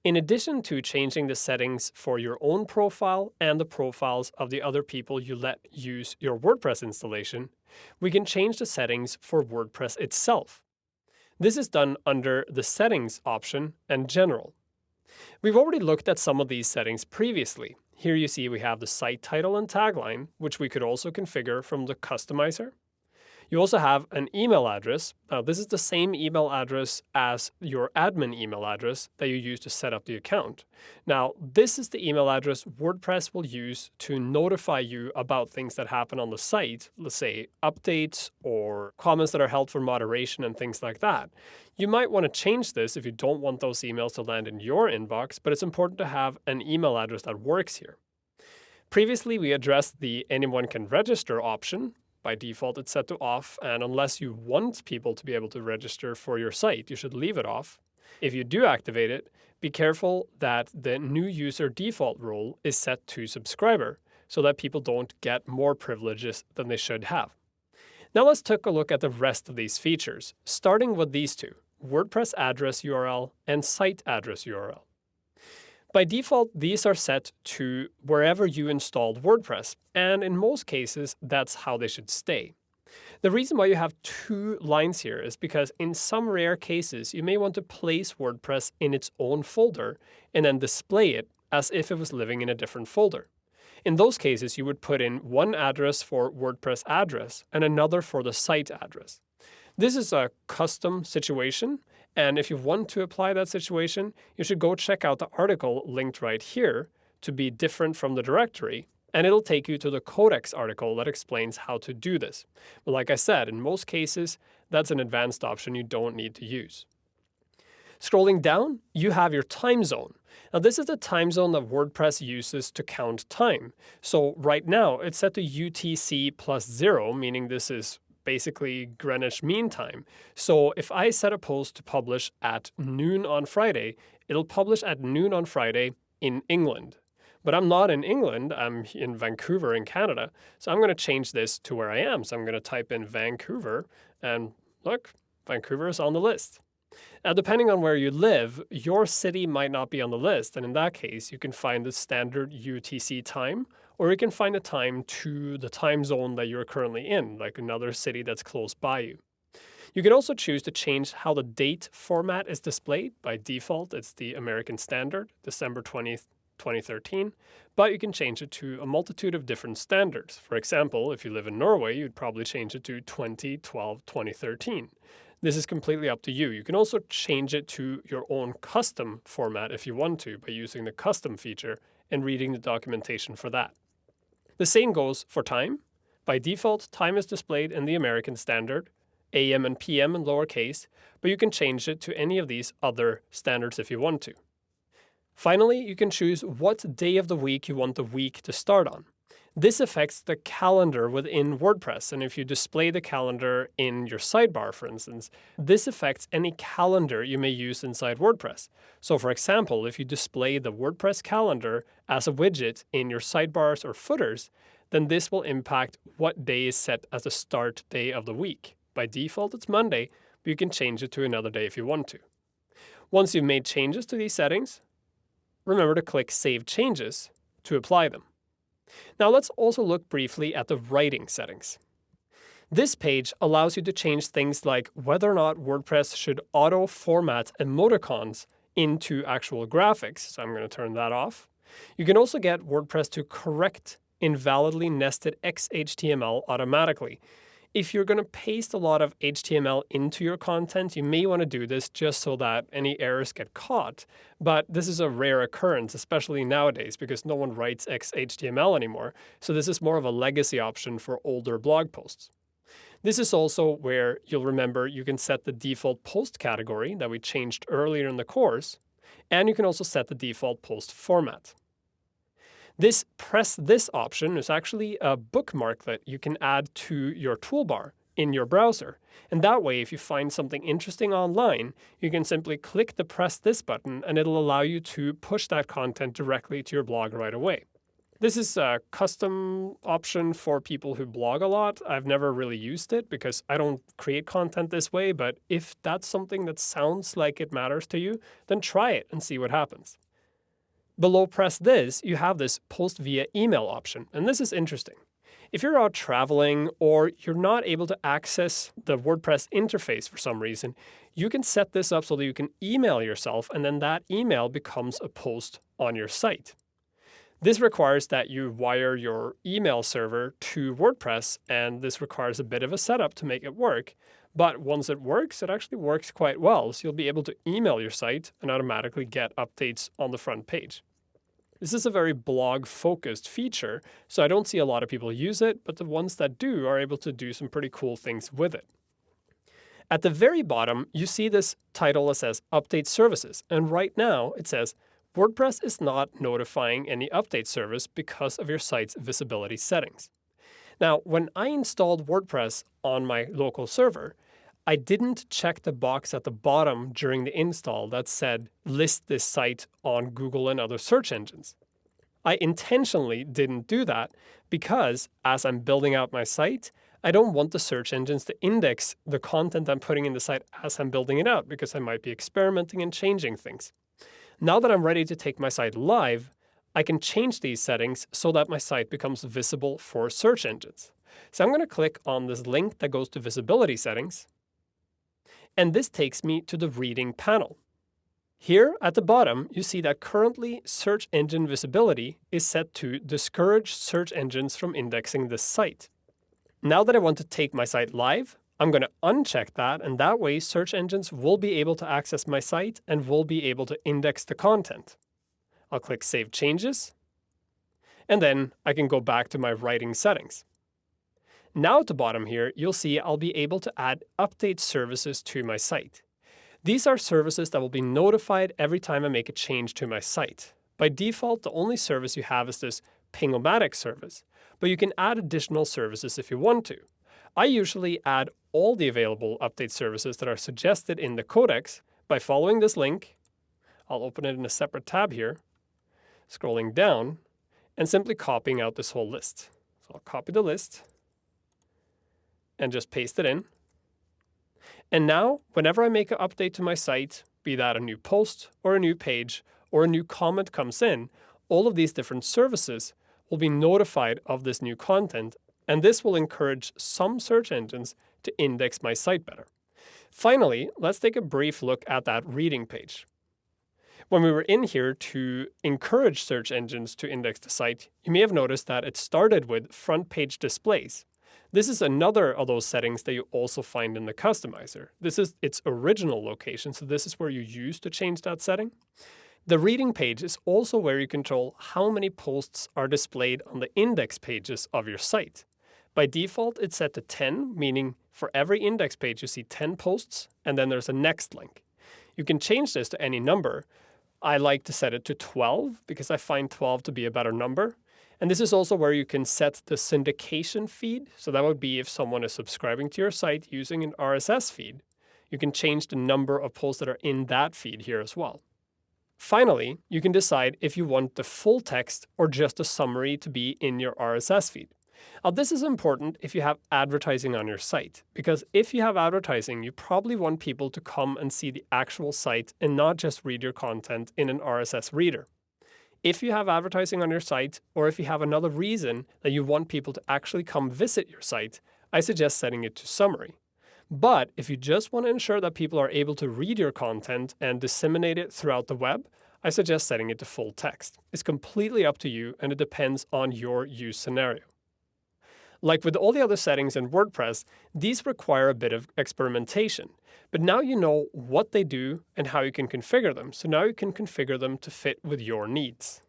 In addition to changing the settings for your own profile and the profiles of the other people you let use your WordPress installation, we can change the settings for WordPress itself. This is done under the Settings option and General. We've already looked at some of these settings previously. Here you see we have the site title and tagline, which we could also configure from the customizer. You also have an email address. Now, this is the same email address as your admin email address that you use to set up the account. Now, this is the email address WordPress will use to notify you about things that happen on the site, let's say updates or comments that are held for moderation and things like that. You might want to change this if you don't want those emails to land in your inbox, but it's important to have an email address that works here. Previously, we addressed the anyone can register option. By default, it's set to off, and unless you want people to be able to register for your site, you should leave it off. If you do activate it, be careful that the new user default role is set to subscriber, so that people don't get more privileges than they should have. Now let's take a look at the rest of these features, starting with these two, WordPress address URL and site address URL. By default, these are set to wherever you installed WordPress, and in most cases, that's how they should stay. The reason why you have two lines here is because in some rare cases, you may want to place WordPress in its own folder and then display it as if it was living in a different folder. In those cases, you would put in one address for WordPress address and another for the site address. This is a custom situation, and if you want to apply that situation, you should go check out the article linked right here to be different from the directory, and it'll take you to the Codex article that explains how to do this. But like I said, in most cases, that's an advanced option you don't need to use. Scrolling down, you have your time zone. Now this is the time zone that WordPress uses to count time. So right now, it's set to UTC +0, meaning this is basically Greenwich Mean Time. So if I set a post to publish at noon on Friday, it'll publish at noon on Friday in England. But I'm not in England, I'm in Vancouver in Canada. So I'm going to change this to where I am. So I'm going to type in Vancouver and look, Vancouver is on the list. Now, depending on where you live, your city might not be on the list. And in that case, you can find the standard UTC time, or you can find a time to the time zone that you're currently in, like another city that's close by you. You can also choose to change how the date format is displayed. By default, it's the American Standard, December 20th, 2013, but you can change it to a multitude of different standards. For example, if you live in Norway, you'd probably change it to 2012-2013. This is completely up to you. You can also change it to your own custom format if you want to by using the custom feature and reading the documentation for that. The same goes for time. By default, time is displayed in the American Standard, AM and PM in lowercase, but you can change it to any of these other standards if you want to. Finally, you can choose what day of the week you want the week to start on. This affects the calendar within WordPress, and if you display the calendar in your sidebar, for instance, this affects any calendar you may use inside WordPress. So for example, if you display the WordPress calendar as a widget in your sidebars or footers, then this will impact what day is set as the start day of the week. By default, it's Monday, but you can change it to another day if you want to. Once you've made changes to these settings, remember to click Save Changes to apply them. Now let's also look briefly at the writing settings. This page allows you to change things like whether or not WordPress should auto-format emoticons into actual graphics, so I'm going to turn that off. You can also get WordPress to correct invalidly nested XHTML automatically. If you're going to paste a lot of HTML into your content, you may want to do this just so that any errors get caught. But this is a rare occurrence, especially nowadays, because no one writes XHTML anymore. So this is more of a legacy option for older blog posts. This is also where you'll remember you can set the default post category that we changed earlier in the course, and you can also set the default post format. This Press This option is actually a bookmark that you can add to your toolbar in your browser. And that way, if you find something interesting online, you can simply click the Press This button and it'll allow you to push that content directly to your blog right away. This is a custom option for people who blog a lot. I've never really used it because I don't create content this way, but if that's something that sounds like it matters to you, then try it and see what happens. Below Press This, you have this Post via email option, and this is interesting. If you're out traveling or you're not able to access the WordPress interface for some reason, you can set this up so that you can email yourself and then that email becomes a post on your site. This requires that you wire your email server to WordPress, and this requires a bit of a setup to make it work. But once it works, it actually works quite well, so you'll be able to email your site and automatically get updates on the front page. This is a very blog-focused feature, so I don't see a lot of people use it, but the ones that do are able to do some pretty cool things with it. At the very bottom, you see this title that says Update Services, and right now it says WordPress is not notifying any update service because of your site's visibility settings. Now, when I installed WordPress on my local server, I didn't check the box at the bottom during the install that said list this site on Google and other search engines. I intentionally didn't do that because as I'm building out my site, I don't want the search engines to index the content I'm putting in the site as I'm building it out because I might be experimenting and changing things. Now that I'm ready to take my site live, I can change these settings so that my site becomes visible for search engines. So I'm going to click on this link that goes to visibility settings, and this takes me to the reading panel. Here at the bottom, you see that currently search engine visibility is set to discourage search engines from indexing this site. Now that I want to take my site live, I'm going to uncheck that, and that way search engines will be able to access my site and will be able to index the content. I'll click Save Changes, and then I can go back to my writing settings. Now at the bottom here, you'll see I'll be able to add update services to my site. These are services that will be notified every time I make a change to my site. By default, the only service you have is this Ping-O-Matic service, but you can add additional services if you want to. I usually add all the available update services that are suggested in the codex by following this link. I'll open it in a separate tab here, scrolling down, and simply copying out this whole list. So I'll copy the list and just paste it in. And now, whenever I make an update to my site, be that a new post or a new page or a new comment comes in, all of these different services will be notified of this new content, and this will encourage some search engines to index my site better. Finally, let's take a brief look at that reading page. When we were in here to encourage search engines to index the site, you may have noticed that it started with front page displays. This is another of those settings that you also find in the customizer. This is its original location, so this is where you use to change that setting. The reading page is also where you control how many posts are displayed on the index pages of your site. By default, it's set to 10, meaning for every index page you see 10 posts, and then there's a next link. You can change this to any number. I like to set it to 12 because I find 12 to be a better number. And this is also where you can set the syndication feed. So that would be if someone is subscribing to your site using an RSS feed. You can change the number of posts that are in that feed here as well. Finally, you can decide if you want the full text or just a summary to be in your RSS feed. Now, this is important if you have advertising on your site, because if you have advertising, you probably want people to come and see the actual site and not just read your content in an RSS reader. If you have advertising on your site, or if you have another reason that you want people to actually come visit your site, I suggest setting it to summary. But if you just want to ensure that people are able to read your content and disseminate it throughout the web, I suggest setting it to full text. It's completely up to you, and it depends on your use scenario. Like with all the other settings in WordPress, these require a bit of experimentation. But now you know what they do and how you can configure them. So now you can configure them to fit with your needs.